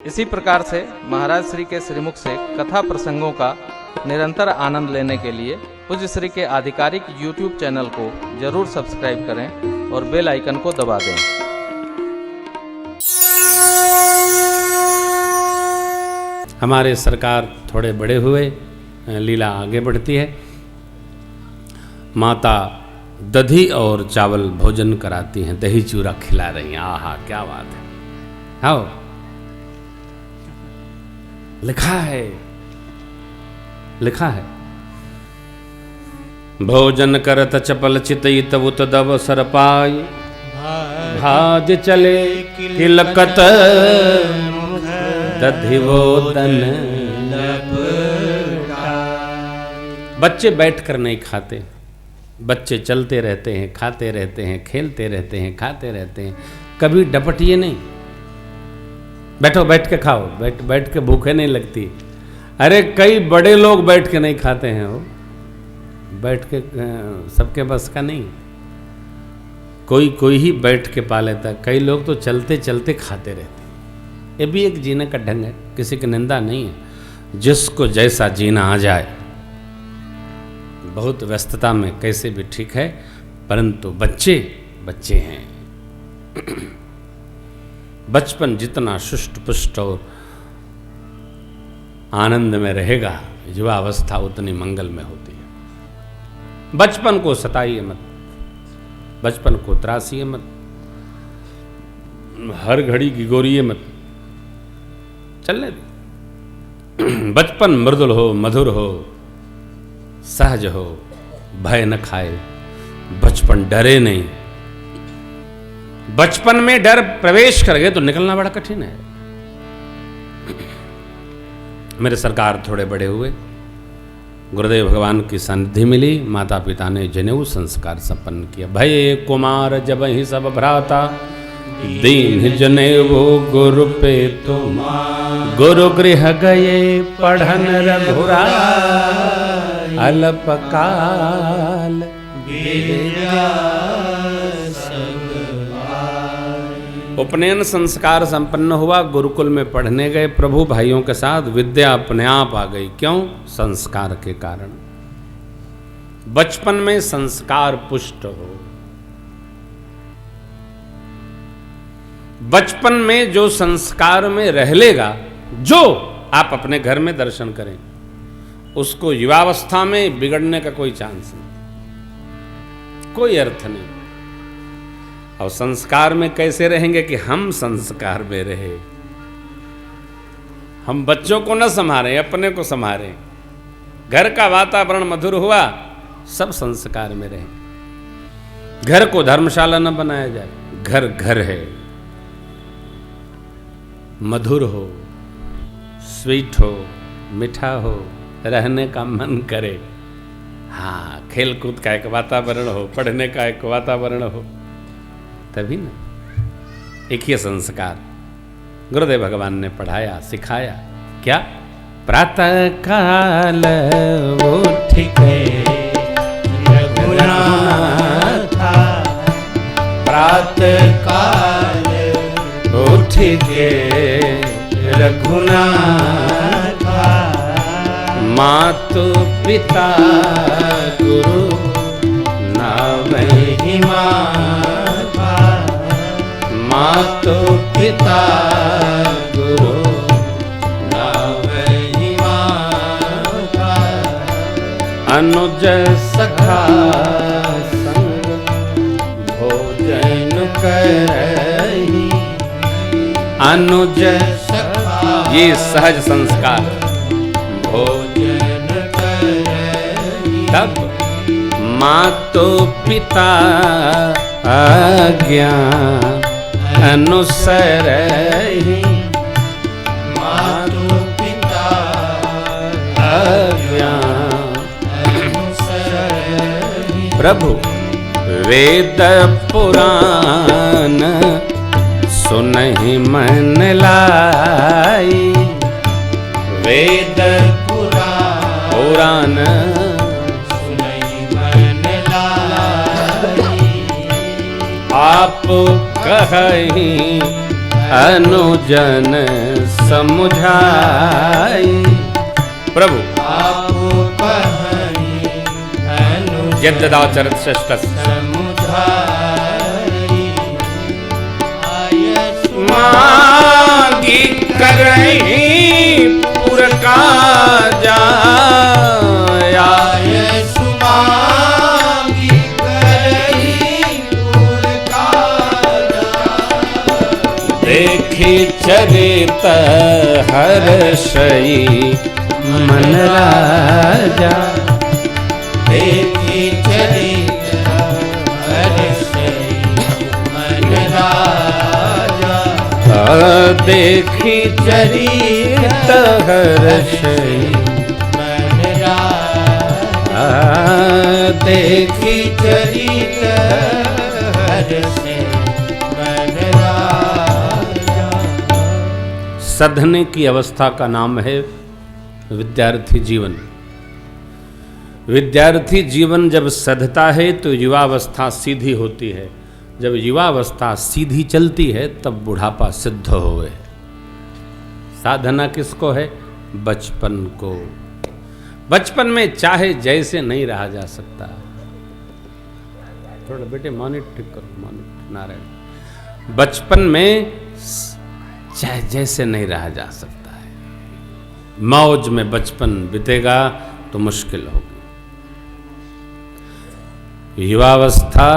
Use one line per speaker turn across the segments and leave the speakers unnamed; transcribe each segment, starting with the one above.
इसी प्रकार से महाराज श्री के श्रीमुख से कथा प्रसंगों का निरंतर आनंद लेने के लिए पूज्य श्री के आधिकारिक YouTube चैनल को जरूर सब्सक्राइब करें और बेल आइकन को दबा दें।
हमारे सरकार थोड़े बड़े हुए, लीला आगे बढ़ती है। माता दही और चावल भोजन कराती हैं, दही चूरा खिला रही हैं। आहा क्या बात है। आओ, लिखा है भोजन करत चपल चितई तबुत दब सर पाई, भाज चले किलकत दधिवोदन। बच्चे बैठकर नहीं खाते, बच्चे चलते रहते हैं, खाते रहते हैं, खेलते रहते हैं, खाते रहते हैं। कभी डपटिए नहीं, बैठो बैठ के खाओ, बैठ के भूखे नहीं लगती। अरे कई बड़े लोग बैठ के नहीं खाते हैं, वो बैठ के सबके बस का नहीं। कोई ही बैठ के पा लेता, कई लोग तो चलते चलते खाते रहते हैं। ये भी एक जीने का ढंग है, किसी की निंदा नहीं है। जिसको जैसा जीना आ जाए, बहुत व्यस्तता में कैसे भी ठीक है, परंतु बच्चे हैं। बचपन जितना सुष्ट पुष्ट और आनंद में रहेगा, युवा अवस्था उतनी मंगल में होती है। बचपन को सताइए मत, बचपन को त्रासिए मत, हर घड़ी गिगोरिए मत, चलने दे। बचपन मृदुल हो, मधुर हो, सहज हो, भय न खाए। बचपन डरे नहीं। बचपन में डर प्रवेश कर गए तो निकलना बड़ा कठिन है। मेरे सरकार थोड़े बड़े हुए, गुरुदेव भगवान की सानिध्य मिली, माता पिता ने जनेऊ संस्कार संपन्न किया। भय कुमार जब ही सब भ्राता, दीन जनेऊ गुरु पे तुम, गुरु गृह गए पढ़न रघुराय, अल्पकाल उपनयन संस्कार संपन्न हुआ। गुरुकुल में पढ़ने गए, प्रभु भाइयों के साथ विद्या अपने आप आ गई। क्यों? संस्कार के कारण। बचपन में संस्कार पुष्ट हो। बचपन में जो संस्कार में रह लेगा, जो आप अपने घर में दर्शन करें, उसको युवावस्था में बिगड़ने का कोई चांस नहीं, कोई अर्थ नहीं। और संस्कार में कैसे रहेंगे कि हम संस्कार में रहे, हम बच्चों को न संभालें, अपने को संभालें। घर का वातावरण मधुर हुआ, सब संस्कार में रहे। घर को धर्मशाला न बनाया जाए। घर घर है, मधुर हो, स्वीट हो, मीठा हो, रहने का मन करे। हाँ, खेल कूद का एक वातावरण हो, पढ़ने का एक वातावरण हो, तभी ना। एक ही संस्कार गुरुदेव भगवान ने पढ़ाया, सिखाया। क्या? प्रातः काल उठ के रघुनाथा, प्रातः काल उठ के रघुनाथा, मातु पिता गुरु नावहि माता, मातु पिता गुरु नावहि माता, अनुज सखा संग भोजन करहि, अनुज सखा, ये सहज संस्कार। भोजन करहि, तब मातु पिता आज्ञा अनुसरहि, मातु पिता आज्ञा अनुसरहि। प्रभु वेद पुराण सुनहि मन लाई, वेद पुराण सुनहि मन लाई, आप कहि अनुजन समुझाई। प्रभु यद्यदाचरत षष्ठस मांगी करही पुर का जाया। देखी चरित हर्षई मन राजा।
देखी चरित हर्षई मन राजा।
देखी चरित हर्षई
मन राजा। देखी चरित हर्षई मन राजा।
सधने की अवस्था का नाम है विद्यार्थी जीवन। विद्यार्थी जीवन जब सधता है तो युवावस्था सीधी होती है। जब युवावस्था सीधी चलती है तब बुढ़ापा सिद्ध होवे। साधना किसको है? बचपन को। बचपन में चाहे जैसे नहीं रहा जा सकता। थोड़ा बेटे मॉनिटर ठीक करो, मॉनिटर नारायण। बचपन में चाहे जैसे नहीं रहा जा सकता है। मौज में बचपन बीतेगा तो मुश्किल होगी। युवावस्था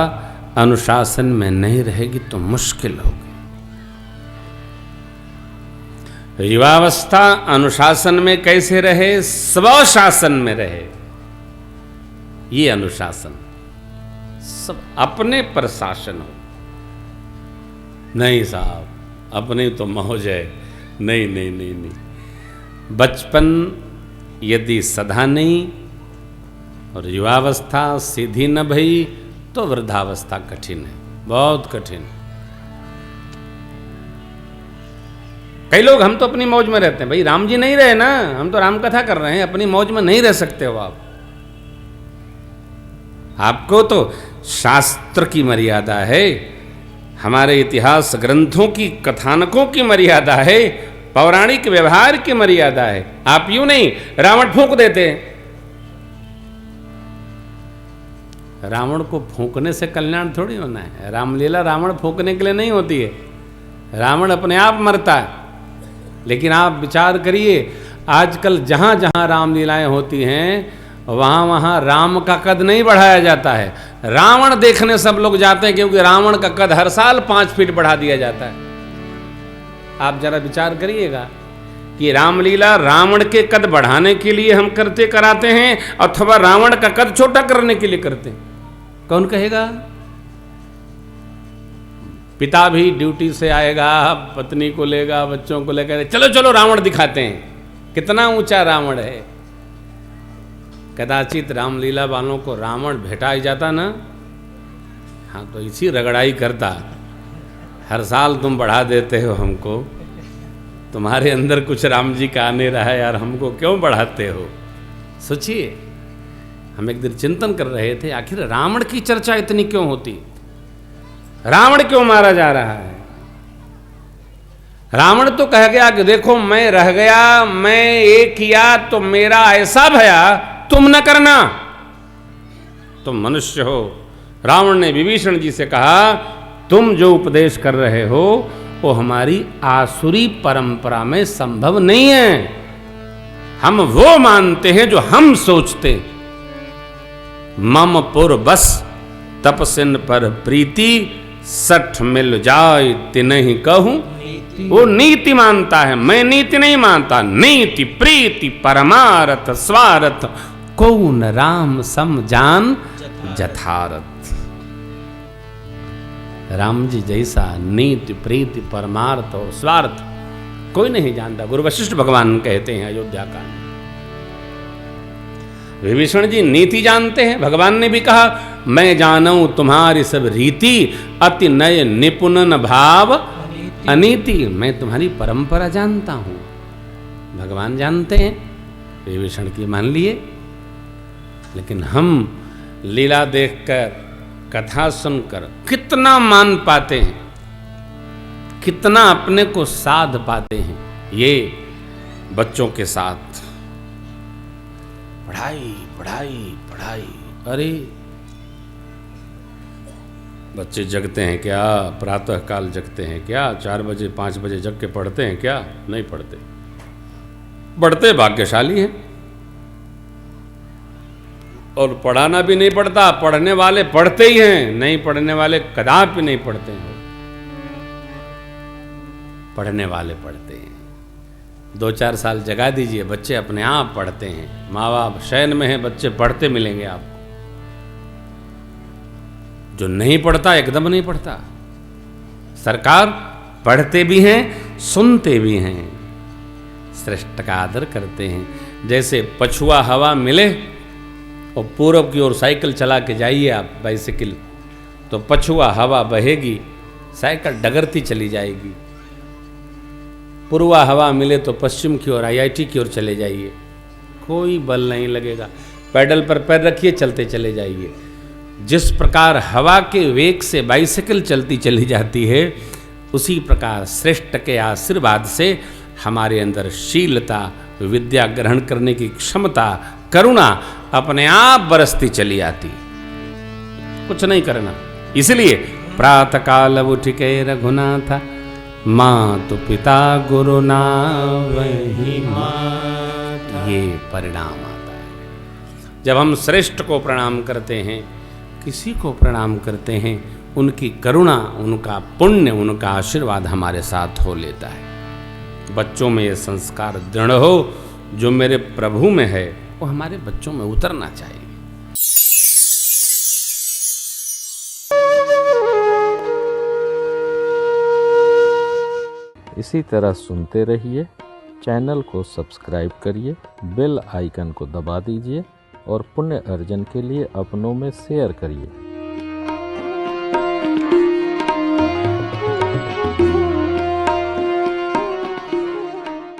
अनुशासन में नहीं रहेगी तो मुश्किल होगी। युवावस्था अनुशासन में कैसे रहे? स्वशासन में रहे। ये अनुशासन सब अपने पर शासन हो। नहीं साहब अपने तो मौज है। नहीं नहीं नहीं नहीं। बचपन यदि सधा नहीं और युवावस्था सीधी न भई तो वृद्धावस्था कठिन है, बहुत कठिन। कई लोग हम तो अपनी मौज में रहते हैं। भाई राम जी नहीं रहे ना, हम तो राम कथा कर रहे हैं। अपनी मौज में नहीं रह सकते हो आप। आपको तो शास्त्र की मर्यादा है, हमारे इतिहास ग्रंथों की कथानकों की मर्यादा है, पौराणिक व्यवहार की मर्यादा है। आप यूं नहीं रावण फूंक देते। रावण को फूंकने से कल्याण थोड़ी होना है। रामलीला रावण फूंकने के लिए नहीं होती है। रावण अपने आप मरता है। लेकिन आप विचार करिए, आजकल जहाँ जहाँ रामलीलाएं होती हैं वहाँ वहाँ राम का कद नहीं बढ़ाया जाता है। रावण देखने सब लोग जाते हैं, क्योंकि रावण का कद हर साल 5 फीट बढ़ा दिया जाता है। आप जरा विचार करिएगा कि रामलीला रावण के कद बढ़ाने के लिए हम कराते हैं अथवा रावण का कद छोटा करने के लिए करते हैं। कौन कहेगा? पिता भी ड्यूटी से आएगा, पत्नी को लेगा, बच्चों को लेकर, चलो चलो रावण दिखाते हैं कितना ऊंचा रावण है। कदाचित रामलीला वालों को रावण भेटा ही जाता ना, हाँ तो इसी रगड़ाई करता। हर साल तुम बढ़ा देते हो हमको, तुम्हारे अंदर कुछ राम जी का आने रहा है यार, हमको क्यों बढ़ाते हो? सोचिए, हम एक दिन चिंतन कर रहे थे, आखिर रावण की चर्चा इतनी क्यों होती? रावण क्यों मारा जा रहा है? रावण तो कह गया कि देखो मैं रह गया, मैं ये किया तो मेरा ऐसा भया, तुम न करना, तुम मनुष्य हो। रावण ने विभीषण जी से कहा तुम जो उपदेश कर रहे हो वो हमारी आसुरी परंपरा में संभव नहीं है। हम वो मानते हैं जो हम सोचते। मम पुर बस तपसिन पर प्रीति, 60 मिल जाए तिनहि कहूं। वो नीति मानता है, मैं नीति नहीं मानता। नीति प्रीति परमारथ स्वार्थ, कौन राम सम जान जथारथ। राम जी जैसा नीति प्रीति परमार्थ और स्वार्थ कोई नहीं जानता। गुरु वशिष्ठ भगवान कहते हैं अयोध्या कांड। विभीषण जी नीति जानते हैं। भगवान ने भी कहा मैं जानूं तुम्हारी सब रीति, अति नय निपुण न भाव अनीति। मैं तुम्हारी परंपरा जानता हूं। भगवान जानते हैं, विभीषण की मान लिए। लेकिन हम लीला देखकर, कथा सुनकर कितना मान पाते हैं, कितना अपने को साध पाते हैं। ये बच्चों के साथ पढ़ाई पढ़ाई पढ़ाई। अरे बच्चे जगते हैं क्या? प्रातः काल जगते हैं क्या? 4 बजे 5 बजे जग के पढ़ते हैं क्या? नहीं पढ़ते। पढ़ते भाग्यशाली हैं। और पढ़ाना भी नहीं पड़ता, पढ़ने वाले पढ़ते ही हैं, नहीं पढ़ने वाले कदापि नहीं पढ़ते हैं। पढ़ने वाले पढ़ते हैं। 2-4 साल जगा दीजिए, बच्चे अपने आप पढ़ते हैं। माँ बाप शयन में हैं, बच्चे पढ़ते मिलेंगे आपको। जो नहीं पढ़ता एकदम नहीं पढ़ता। सरकार पढ़ते भी हैं, सुनते भी हैं, श्रेष्ठ का आदर करते हैं। जैसे पछुआ हवा मिले और पूरब की ओर साइकिल चला के जाइए आप, बाइसिकल, तो पछुआ हवा बहेगी, साइकिल डगरती चली जाएगी। पूर्वा हवा मिले तो पश्चिम की ओर, IIT की ओर चले जाइए, कोई बल नहीं लगेगा। पैडल पर पैर रखिए, चलते चले जाइए। जिस प्रकार हवा के वेग से बाइसिकल चलती चली जाती है, उसी प्रकार श्रेष्ठ के आशीर्वाद से हमारे अंदर शीलता, विद्या ग्रहण करने की क्षमता, करुणा अपने आप बरसती चली आती। कुछ नहीं करना। इसलिए प्रातः काल उठ के रघुनाथ, मातु पिता गुरु नावहि माता। ये परिणाम आता है जब हम श्रेष्ठ को प्रणाम करते हैं, किसी को प्रणाम करते हैं, उनकी करुणा, उनका पुण्य, उनका आशीर्वाद हमारे साथ हो लेता है। बच्चों में ये संस्कार दृढ़ हो, जो मेरे प्रभु में है वो हमारे बच्चों में उतरना चाहिए।
इसी तरह सुनते रहिए। चैनल को सब्सक्राइब करिए, बेल आइकन को दबा दीजिए और पुण्य अर्जन के लिए अपनों में शेयर करिए।